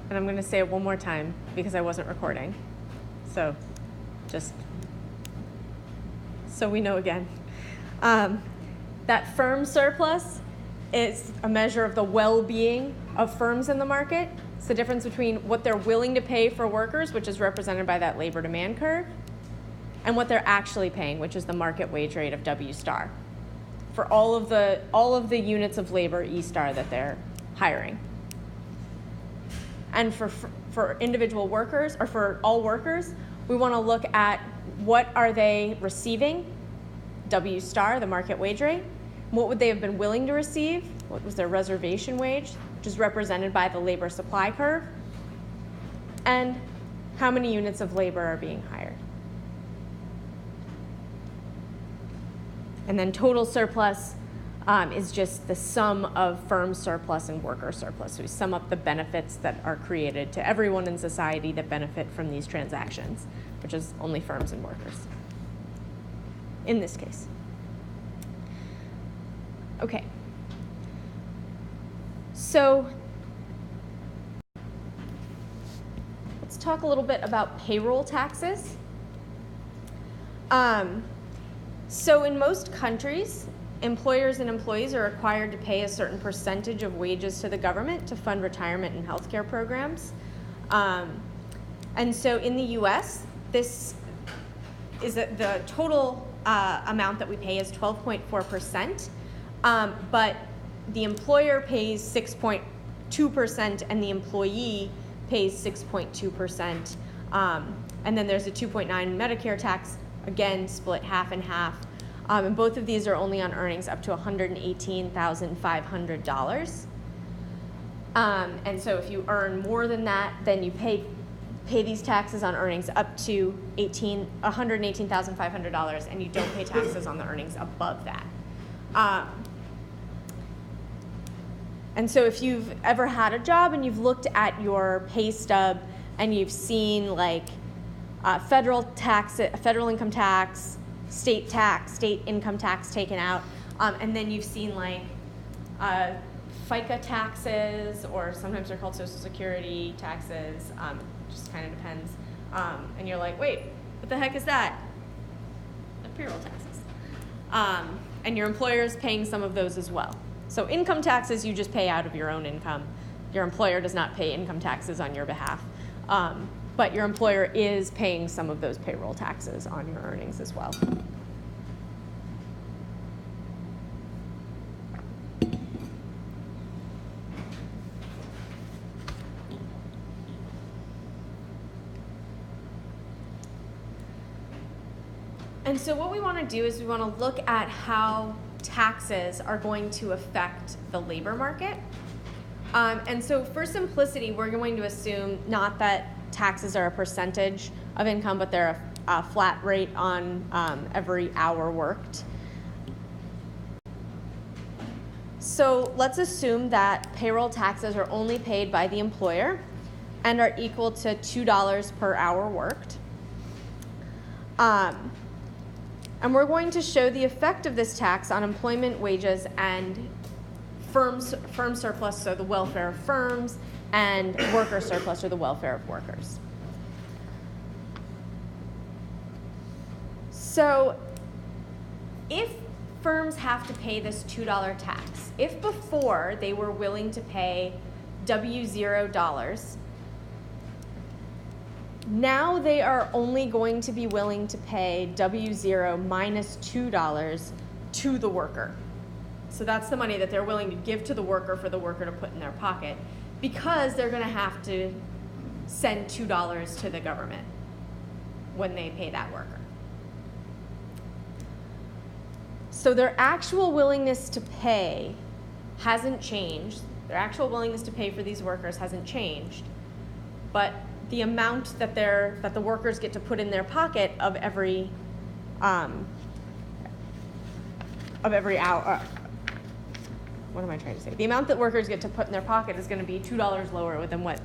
and I'm going to say it one more time because I wasn't recording. So just so we know again. That firm surplus is a measure of the well-being of firms in the market. It's the difference between what they're willing to pay for workers, which is represented by that labor demand curve, and what they're actually paying, which is the market wage rate of W star, for all of the units of labor E star that they're hiring. And for individual workers, or for all workers, we want to look at what are they receiving, W star, the market wage rate, what would they have been willing to receive, what was their reservation wage, which is represented by the labor supply curve, and how many units of labor are being hired. And then total surplus is just the sum of firm surplus and worker surplus. So we sum up the benefits that are created to everyone in society that benefit from these transactions, which is only firms and workers in this case. Okay. So let's talk a little bit about payroll taxes. So in most countries, employers and employees are required to pay a certain percentage of wages to the government to fund retirement and healthcare programs. And so in the US, this is the total amount that we pay is 12.4%, but the employer pays 6.2% and the employee pays 6.2%. And then there's a 2.9 Medicare tax, again split half and half. And both of these are only on earnings up to $118,500. And so if you earn more than that, then you pay these taxes on earnings up to $118,500, and you don't pay taxes on the earnings above that. And so if you've ever had a job and you've looked at your pay stub and you've seen like federal income tax, state income tax taken out, and then you've seen like FICA taxes, or sometimes they're called Social Security taxes, just kind of depends, and you're like, wait, what the heck is that? The payroll taxes. And your employer is paying some of those as well. So income taxes you just pay out of your own income. Your employer does not pay income taxes on your behalf. But your employer is paying some of those payroll taxes on your earnings as well. And so what we want to do is we want to look at how taxes are going to affect the labor market. And so for simplicity, we're going to assume not that taxes are a percentage of income, but they're a flat rate on every hour worked. So let's assume that payroll taxes are only paid by the employer and are equal to $2 per hour worked. And we're going to show the effect of this tax on employment wages and firm surplus, so the welfare of firms, and worker surplus, or the welfare of workers. So if firms have to pay this $2 tax, if before they were willing to pay $0, now they are only going to be willing to pay W0 minus $2 to the worker. So that's the money that they're willing to give to the worker for the worker to put in their pocket, because they're going to have to send $2 to the government when they pay that worker. So their actual willingness to pay hasn't changed. Their actual willingness to pay for these workers hasn't changed, but the amount that the workers get to put in their pocket of every hour. What am I trying to say? The amount that workers get to put in their pocket is going to be $2 lower than what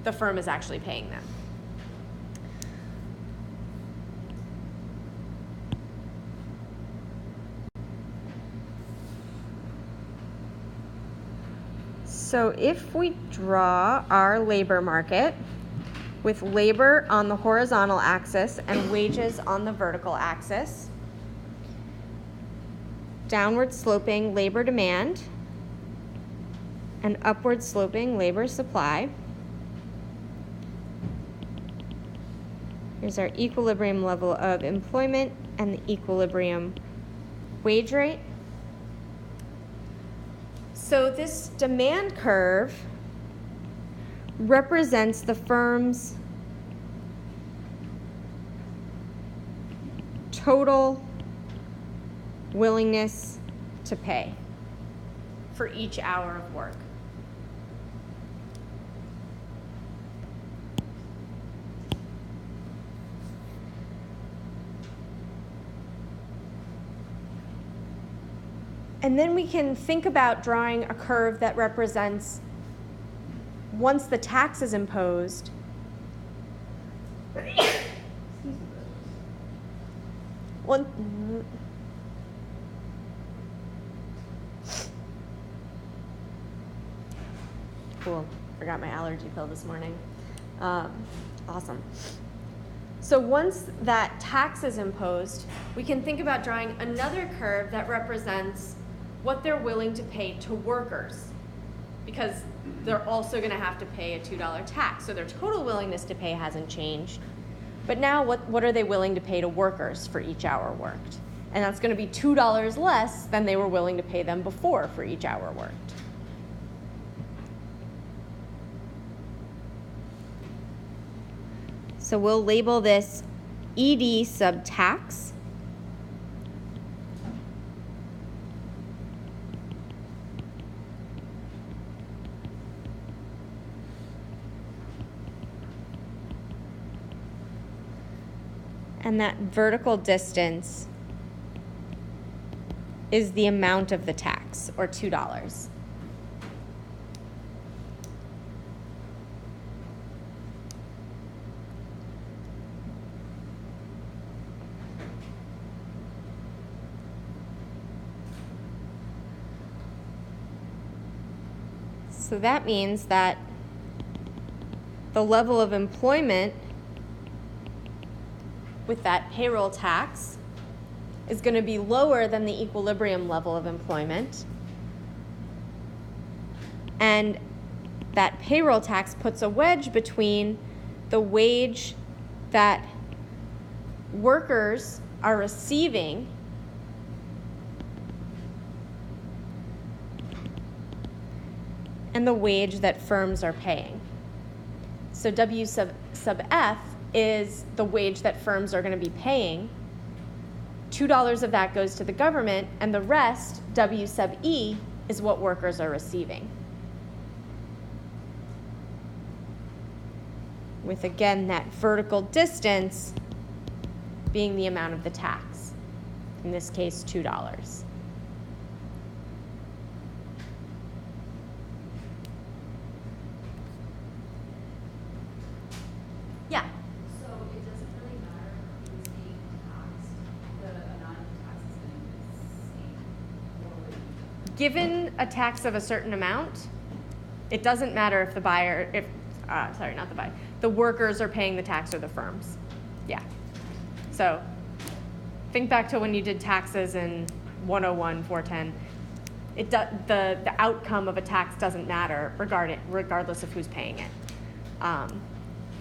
the firm is actually paying them. So if we draw our labor market with labor on the horizontal axis and wages on the vertical axis, downward sloping labor demand and upward sloping labor supply. Here's our equilibrium level of employment and the equilibrium wage rate. So this demand curve represents the firm's total willingness to pay for each hour of work. And then we can think about drawing a curve that represents once the tax is imposed, cool, forgot my allergy pill this morning. Awesome. So once that tax is imposed, we can think about drawing another curve that represents what they're willing to pay to workers, because they're also going to have to pay a $2 tax. So their total willingness to pay hasn't changed. But now what are they willing to pay to workers for each hour worked? And that's going to be $2 less than they were willing to pay them before for each hour worked. So we'll label this ED sub tax. And that vertical distance is the amount of the tax, or $2. So that means that the level of employment with that payroll tax is going to be lower than the equilibrium level of employment. And that payroll tax puts a wedge between the wage that workers are receiving and the wage that firms are paying. So W sub F is the wage that firms are going to be paying. $2 of that goes to the government, and the rest, W sub E, is what workers are receiving. With, again, that vertical distance being the amount of the tax. In this case, $2. Yeah. So it doesn't really matter who's being taxed. The amount of tax is going to be the same. Given a tax of a certain amount, it doesn't matter if the buyer, the workers are paying the tax or the firms. Yeah. So think back to when you did taxes in 101, 410. The outcome of a tax doesn't matter regardless of who's paying it.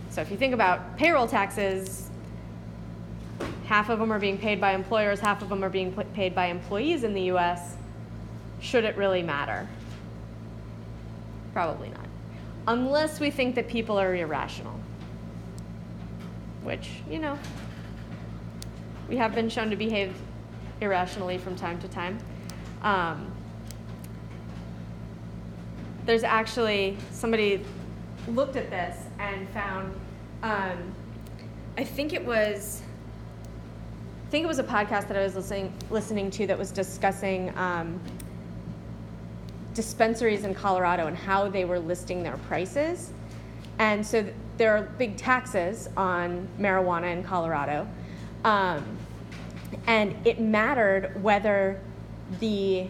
So if you think about payroll taxes, half of them are being paid by employers, half of them are being paid by employees in the US. Should it really matter? Probably not. Unless we think that people are irrational, which, you know, we have been shown to behave irrationally from time to time. There's actually, somebody looked at this and found, I think it was a podcast that I was listening to that was discussing dispensaries in Colorado and how they were listing their prices. And so there are big taxes on marijuana in Colorado. And it mattered whether I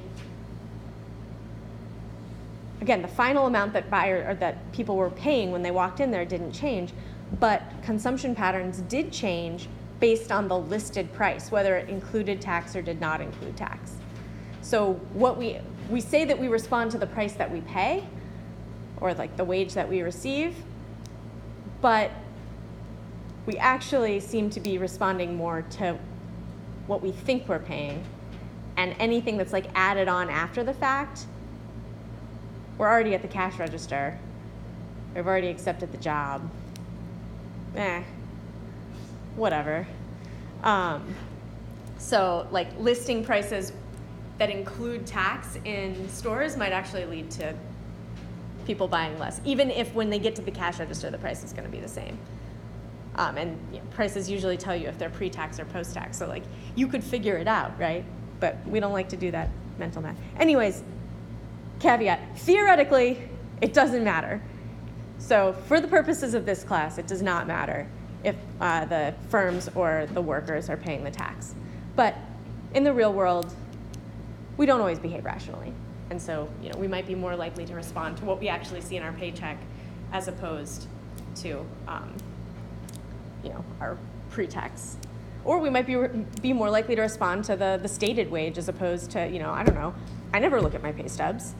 again, the final amount that that people were paying when they walked in there didn't change, but consumption patterns did change based on the listed price, whether it included tax or did not include tax. So what we say that we respond to the price that we pay, or like the wage that we receive, but we actually seem to be responding more to what we think we're paying, and anything that's like added on after the fact, we're already at the cash register. We've already accepted the job. Whatever. So like listing prices that include tax in stores might actually lead to people buying less, even if when they get to the cash register, the price is going to be the same. And prices usually tell you if they're pre-tax or post-tax, so like you could figure it out, right? But we don't like to do that mental math. Anyways, caveat, theoretically, it doesn't matter. So for the purposes of this class, it does not matter if the firms or the workers are paying the tax. But in the real world, we don't always behave rationally. And so, we might be more likely to respond to what we actually see in our paycheck as opposed to, our pre-tax. Or we might be more likely to respond to the stated wage as opposed to, I don't know. I never look at my pay stubs.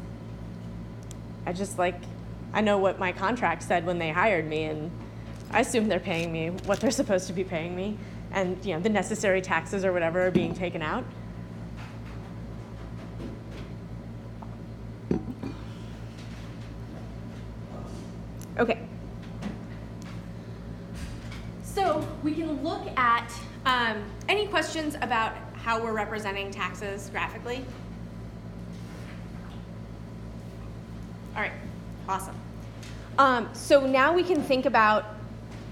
I know what my contract said when they hired me, and I assume they're paying me what they're supposed to be paying me, and the necessary taxes or whatever are being taken out. Okay. So we can look at any questions about how we're representing taxes graphically? All right, awesome. So now we can think about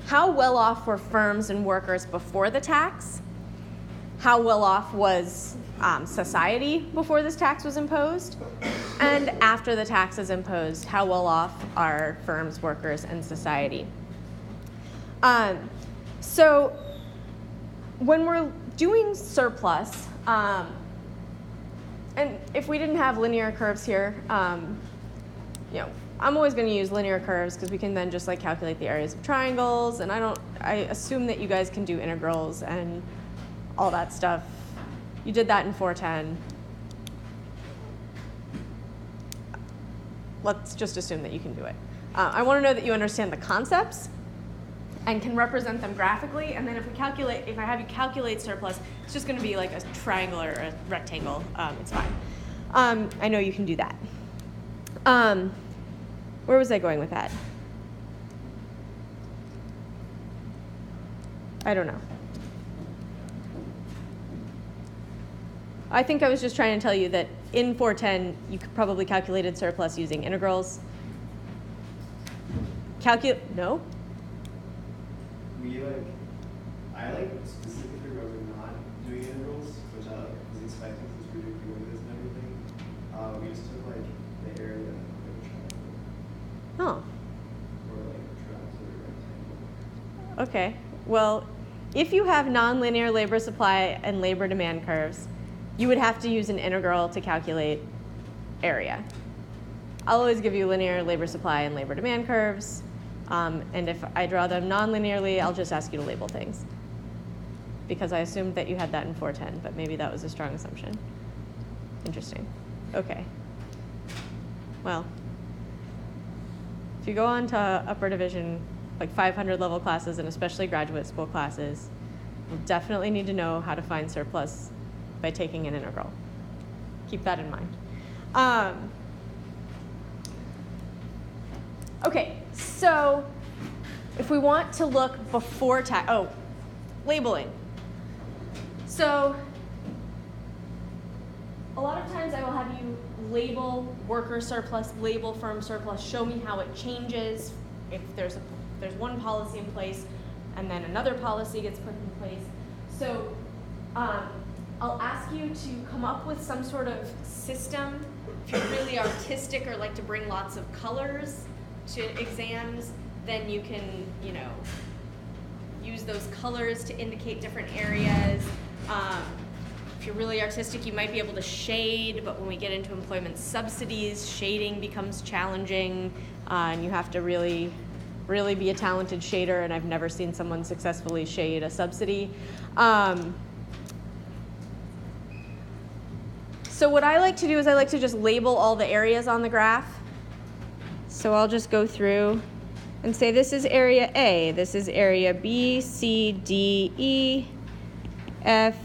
how well off were firms and workers before the tax, how well off was society before this tax was imposed, and after the tax is imposed, how well off are firms, workers, and society. So when we're doing surplus, and if we didn't have linear curves here, I'm always going to use linear curves because we can then just calculate the areas of triangles, and I assume that you guys can do integrals and all that stuff. You did that in 410. Let's just assume that you can do it. I want to know that you understand the concepts and can represent them graphically, and then if I have you calculate surplus, it's just going to be like a triangle or a rectangle. It's fine. I know you can do that. Where was I going with that? I don't know. I think I was just trying to tell you that in 410, you could probably calculated surplus using integrals. No? I specifically remember not doing integrals, which I was expecting since we were doing this and everything. We just took the area of a triangle. Oh. Or a trapezoid or rectangle. Okay. Well, if you have nonlinear labor supply and labor demand curves, you would have to use an integral to calculate area. I'll always give you linear labor supply and labor demand curves. And if I draw them non-linearly, I'll just ask you to label things. Because I assumed that you had that in 410, but maybe that was a strong assumption. Interesting. Okay. Well, if you go on to upper division, 500 level classes, and especially graduate school classes, you'll definitely need to know how to find surplus by taking an integral. Keep that in mind. Okay, so if we want to look before tax, labeling. So a lot of times I will have you label worker surplus, label firm surplus, show me how it changes if there's one policy in place and then another policy gets put in place. So I'll ask you to come up with some sort of system. If you're really artistic or like to bring lots of colors to exams, then you can, use those colors to indicate different areas. If if you're really artistic, you might be able to shade, but when we get into employment subsidies, shading becomes challenging, and you have to really be a talented shader, and I've never seen someone successfully shade a subsidy. So what I like to do is I like to just label all the areas on the graph. So I'll just go through and say this is area A, this is area B, C, D, E, F,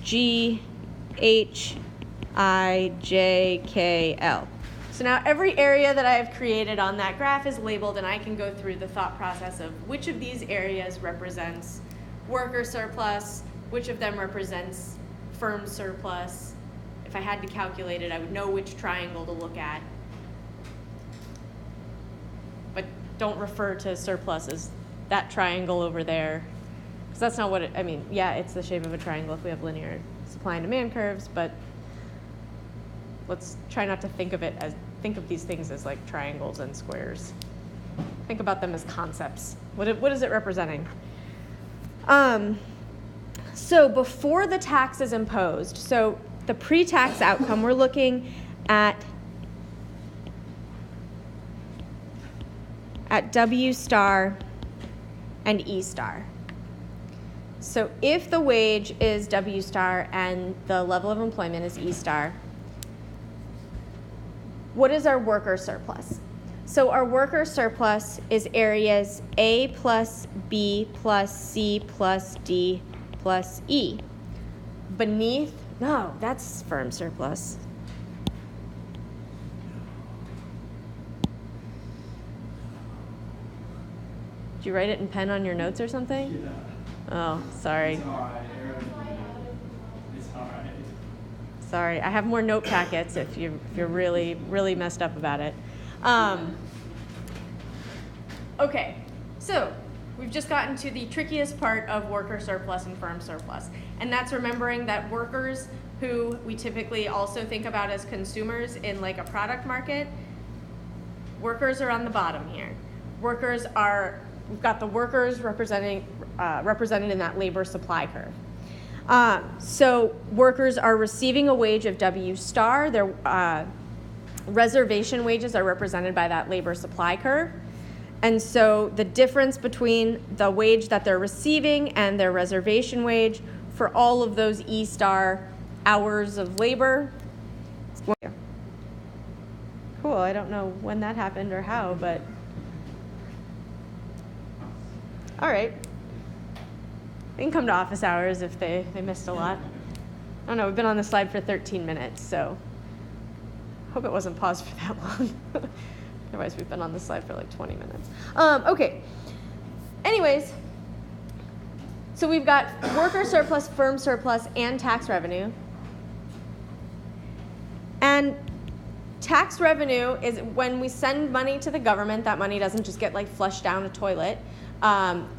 G, H, I, J, K, L. So now every area that I have created on that graph is labeled, and I can go through the thought process of which of these areas represents worker surplus, which of them represents firm surplus. If I had to calculate it, I would know which triangle to look at. But don't refer to surplus as that triangle over there, because that's not what it, I mean, yeah, it's the shape of a triangle if we have linear supply and demand curves, but let's try not to think of these things as like triangles and squares. Think about them as concepts. What is it representing? So before the tax is imposed, so the pre-tax outcome, we're looking at W star and E star. So if the wage is W star and the level of employment is E star, what is our worker surplus? So our worker surplus is areas A plus B plus C plus D plus E. Beneath, no, that's firm surplus. Did you write it in pen on your notes or something? Yeah. Oh, sorry. It's all right, Aaron. It's all right. Sorry, I have more note packets if you're really messed up about it. Okay, so we've just gotten to the trickiest part of worker surplus and firm surplus, and that's remembering that workers, who we typically also think about as consumers in like a product market, workers are on the bottom here. We've got the workers represented in that labor supply curve. So workers are receiving a wage of W star. Their reservation wages are represented by that labor supply curve. And so the difference between the wage that they're receiving and their reservation wage for all of those E star hours of labor is going to. Cool, I don't know when that happened or how, but all right. They can come to office hours if they missed a lot. I don't know, we've been on the slide for 13 minutes, so hope it wasn't paused for that long. Otherwise, we've been on the slide for like 20 minutes. Okay. Anyways, so we've got worker surplus, firm surplus, and tax revenue. And tax revenue is when we send money to the government, that money doesn't just get like flushed down a toilet.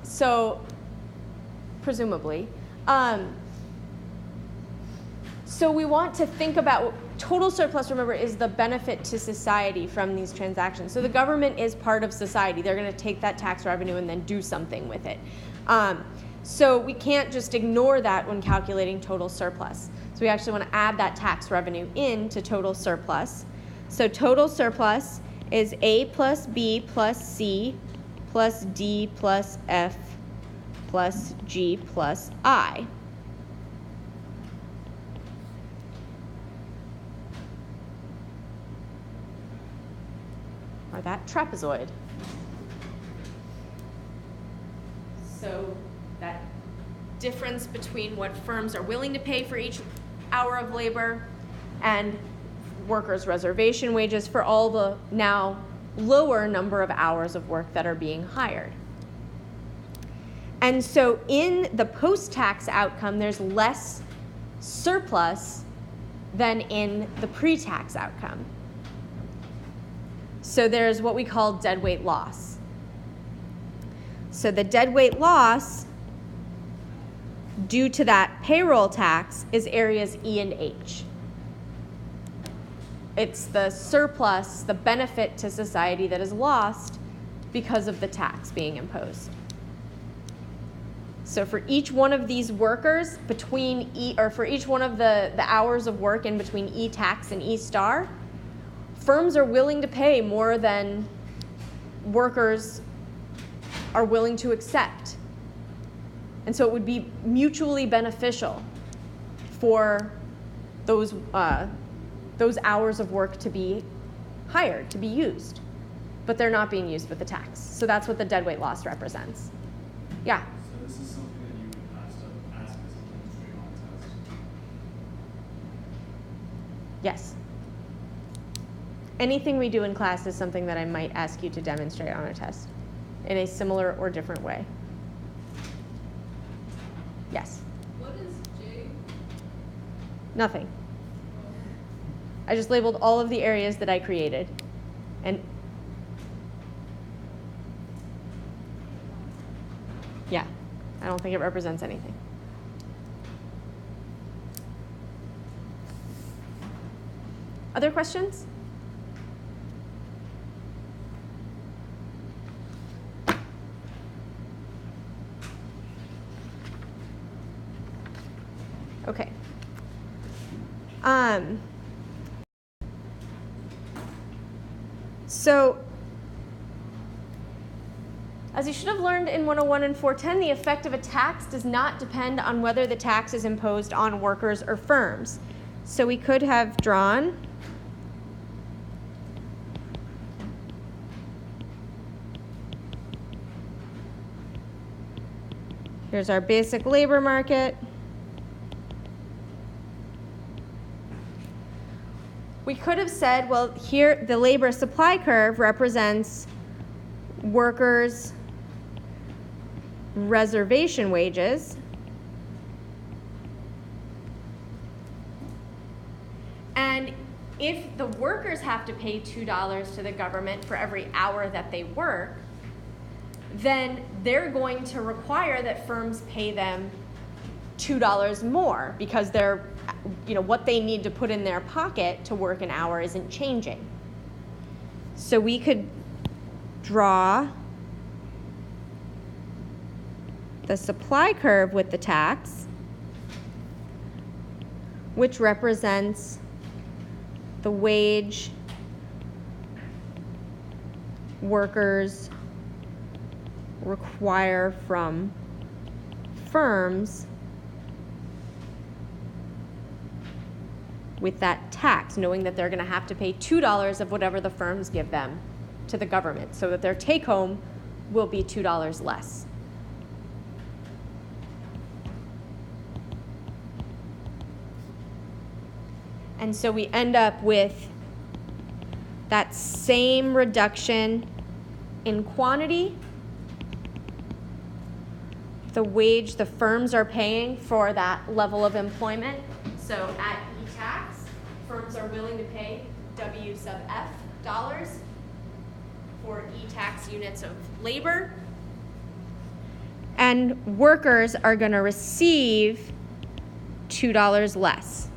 So presumably. So we want to think about total surplus, remember, is the benefit to society from these transactions. So the government is part of society. They're going to take that tax revenue and then do something with it. So we can't just ignore that when calculating total surplus. So we actually want to add that tax revenue into total surplus. So total surplus is A plus B plus C plus D plus F plus G plus I. Or that trapezoid. So that difference between what firms are willing to pay for each hour of labor and workers' reservation wages for all the now lower number of hours of work that are being hired. And so in the post-tax outcome, there's less surplus than in the pre-tax outcome. So there's what we call deadweight loss. So the deadweight loss due to that payroll tax is areas E and H. It's the surplus, the benefit to society that is lost because of the tax being imposed. So for each one of these workers for each one of the hours of work in between E-tax and E-star, firms are willing to pay more than workers are willing to accept. And so it would be mutually beneficial for those hours of work to be hired, to be used. But they're not being used with the tax. So that's what the deadweight loss represents. Yeah? So this is something that you would ask as a demonstrator on the test. Yes. Anything we do in class is something that I might ask you to demonstrate on a test in a similar or different way. Yes? What is J? Nothing. I just labeled all of the areas that I created. And yeah, I don't think it represents anything. Other questions? Okay. So, as you should have learned in 101 and 410, the effect of a tax does not depend on whether the tax is imposed on workers or firms. So we could have drawn here's our basic labor market. We could have said, well, here the labor supply curve represents workers' reservation wages. And if the workers have to pay $2 to the government for every hour that they work, then they're going to require that firms pay them $2 more because they're, what they need to put in their pocket to work an hour isn't changing. So we could draw the supply curve with the tax, which represents the wage workers require from firms with that tax, knowing that they're going to have to pay $2 of whatever the firms give them to the government, so that their take-home will be $2 less. And so we end up with that same reduction in quantity, the wage the firms are paying for that level of employment. So at E-tax, firms are willing to pay W sub F dollars for E-tax units of labor. And workers are going to receive $2 less.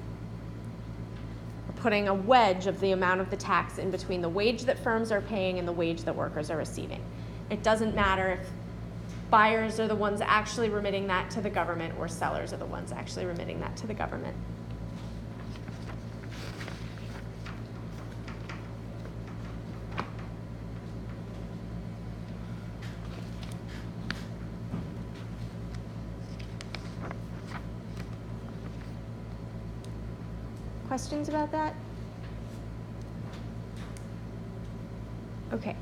We're putting a wedge of the amount of the tax in between the wage that firms are paying and the wage that workers are receiving. It doesn't matter if buyers are the ones actually remitting that to the government or sellers are the ones actually remitting that to the government. Questions about that? Okay.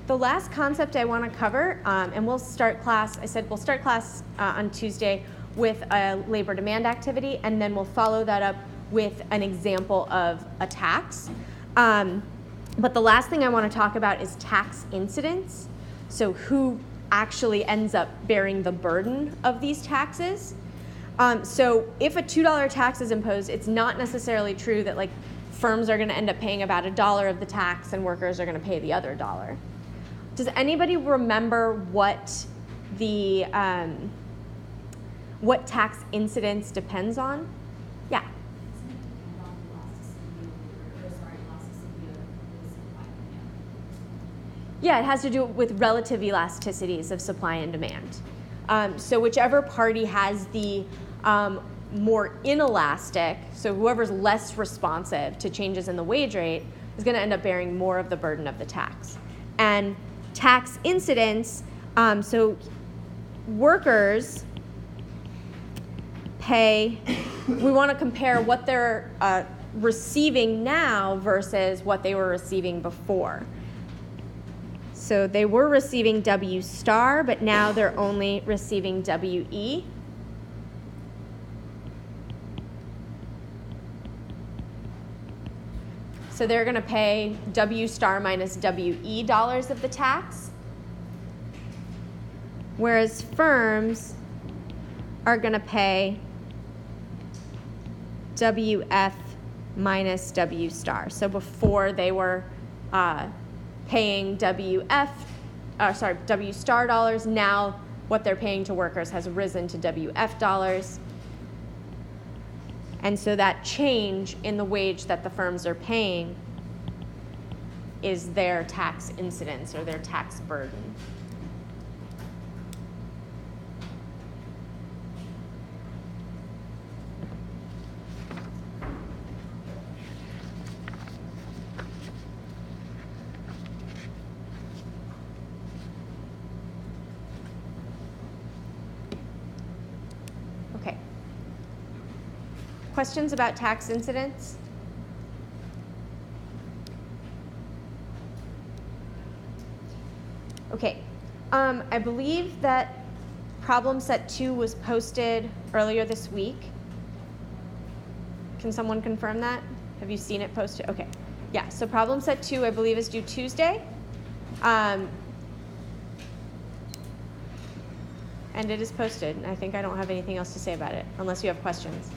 The last concept I want to cover, and we'll start class, I said we'll start class on Tuesday with a labor demand activity, and then we'll follow that up with an example of a tax. But the last thing I want to talk about is tax incidence. So who actually ends up bearing the burden of these taxes. So if a $2 tax is imposed, it's not necessarily true that like firms are going to end up paying about $1 of the tax and workers are going to pay the other $1. Does anybody remember what the what tax incidence depends on? Yeah. Yeah, it has to do with relative elasticities of supply and demand. So whichever party has the more inelastic, so whoever's less responsive to changes in the wage rate, is going to end up bearing more of the burden of the tax. And tax incidence, so workers pay, we want to compare what they're receiving now versus what they were receiving before. So they were receiving W star, but now they're only receiving WE. So they're going to pay W star minus WE dollars of the tax, whereas firms are going to pay WF minus W star. So before they were paying W star dollars, now what they're paying to workers has risen to WF dollars. And so that change in the wage that the firms are paying is their tax incidence or their tax burden. Okay. Questions about tax incidence? Okay. I believe that problem set 2 was posted earlier this week. Can someone confirm that? Have you seen it posted? Okay. Yeah, so problem set 2 I believe is due Tuesday. And it is posted. I think I don't have anything else to say about it, unless you have questions.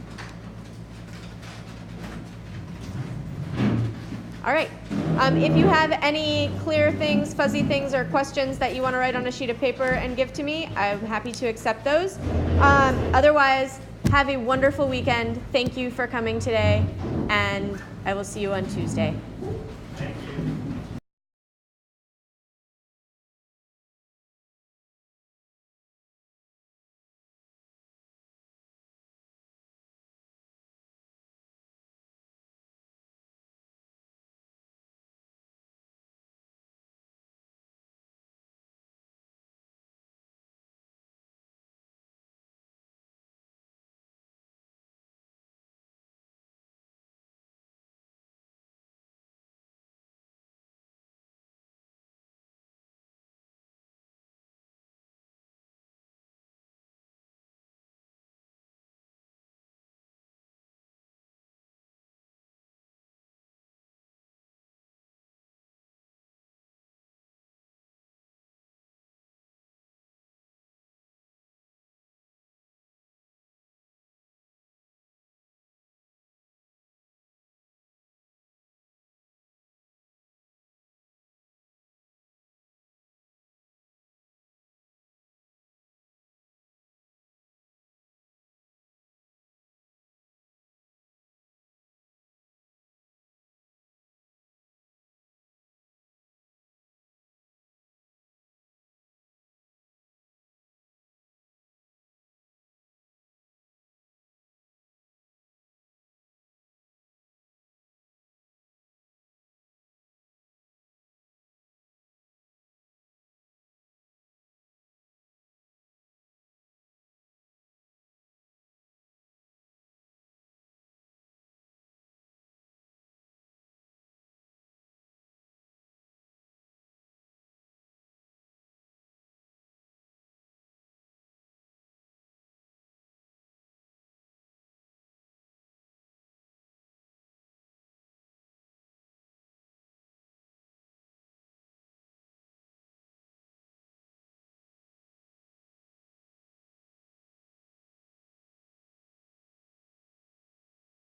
All right. If you have any clear things, fuzzy things, or questions that you want to write on a sheet of paper and give to me, I'm happy to accept those. Otherwise, have a wonderful weekend. Thank you for coming today, and I will see you on Tuesday.